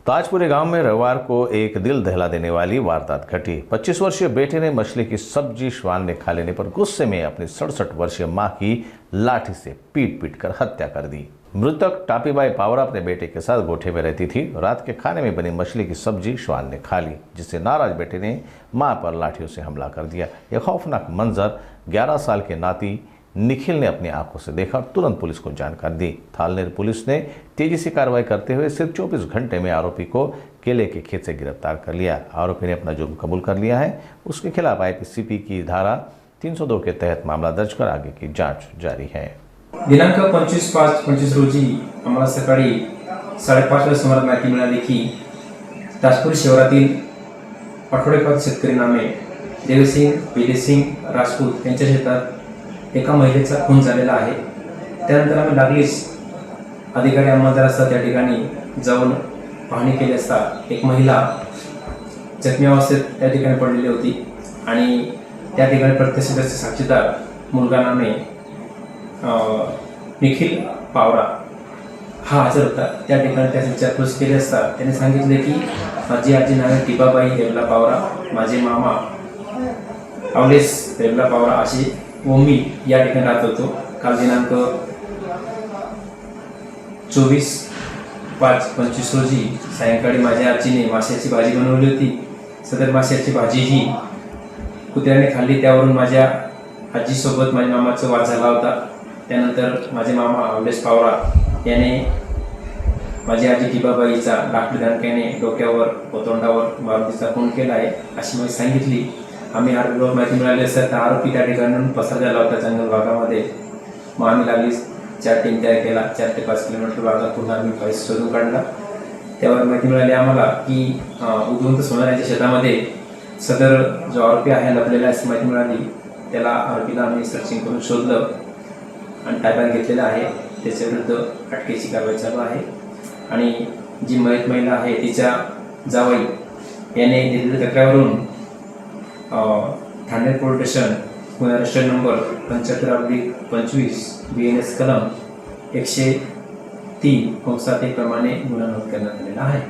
ताजपुरी गांव में रविवार को एक दिल दहला देने वाली वारदात घटी। 25 वर्षीय बेटे ने मछली की सब्जी श्वान ने खा लेने पर गुस्से में अपनी 67 वर्षीय मां की लाठी से पीट पीट कर हत्या कर दी। मृतक टापीबाई पावरा अपने बेटे के साथ गोठे में रहती थी। रात के खाने में बनी मछली की सब्जी श्वान ने खा ली, जिससे नाराज बेटे ने मां पर लाठियों से हमला कर दिया। यह खौफनाक मंजर 11 साल के नाती निखिल ने अपनी आंखों से देखा और तुरंत पुलिस को जानकारी दी। थालनेर पुलिस ने तेजी से कार्रवाई करते हुए सिर्फ 24 घंटे में आरोपी को केले के खेत से गिरफ्तार कर लिया। आरोपी ने अपना जुर्म कबूल कर लिया है। उसके खिलाफ आईपीसीपी की धारा 302 के तहत मामला दर्ज कर आगे की जांच जारी है। दिनांक 25/5/25 रोजी आम्हाला सकाळी 5:30 सुमारास माहिती मिळाली की ताजपुरी शहरातील आठवडेपात शेतकरी नामे देवसिंग विजयसिंग राजपूत यांच्या शेतात एका महिलेचा खून झालेला आहे। त्यानंतर आम्ही लागलीच अधिकारी अंमलदार असतात त्या ठिकाणी जाऊन पाहणी केली असता एक महिला जखमी अवस्थेत त्या ठिकाणी पडलेली होती आणि त्या ठिकाणी प्रत्यक्षदर्शी साक्षीदार मुलगा नामे निखिल पावरा हा हजर होता। त्या ठिकाणी त्याची विचारपूस केली असता त्याने सांगितले की माझी आजी नावे टिबाबाई देवला पावरा, माझे मामा अवलेस देवला पावरा अशी व मी या ठिकाणी राहत होतो। काल दिनांक 24/5/25 रोजी सायंकाळी माझ्या आजीने माशाची भाजी बनवली होती। सदर माशाची भाजी ही कुत्र्याने खाल्ली, त्यावरून माझ्या आजीसोबत माझ्या मामाचा वाद झाला होता। त्यानंतर माझे मामा अवलेस पावरा याने माझी आजी टिबाबाईचा लाकडी दणक्याने डोक्यावर व तोंडावर मारून तिचा खून केला आहे अशी माहिती सांगितली। आम्ही आरोपीवर माहिती मिळाली असता तर आरोपी त्या ठिकाणाहून पसार झाला होता जंगल भागामध्ये। मग आम्ही लागली 4 टीम तयार केला। 4 ते 5 किलोमीटर भागातून आम्ही पैसे शोधून काढला। त्यावर माहिती मिळाली आम्हाला की उदवंत सोनाऱ्यांच्या शेतामध्ये सदर जो आरोपी आहे लपलेला अशी माहिती मिळाली। त्याला आरोपीला आम्ही सर्चिंग करून शोधलं आणि ताब्यात घेतलेला आहे। त्याच्या विरुद्ध अटकेची कारवाई चालू आहे आणि जी मयत महिला आहे तिच्या जावई याने दिलेल्या तक्रारीवरून ठाणे पोलीस स्टेशन गुन्हा रजिस्टर नंबर 75/25 BNS कलम 103/1 प्रमाणे गुन्हा नोंद करण्यात आलेला आहे।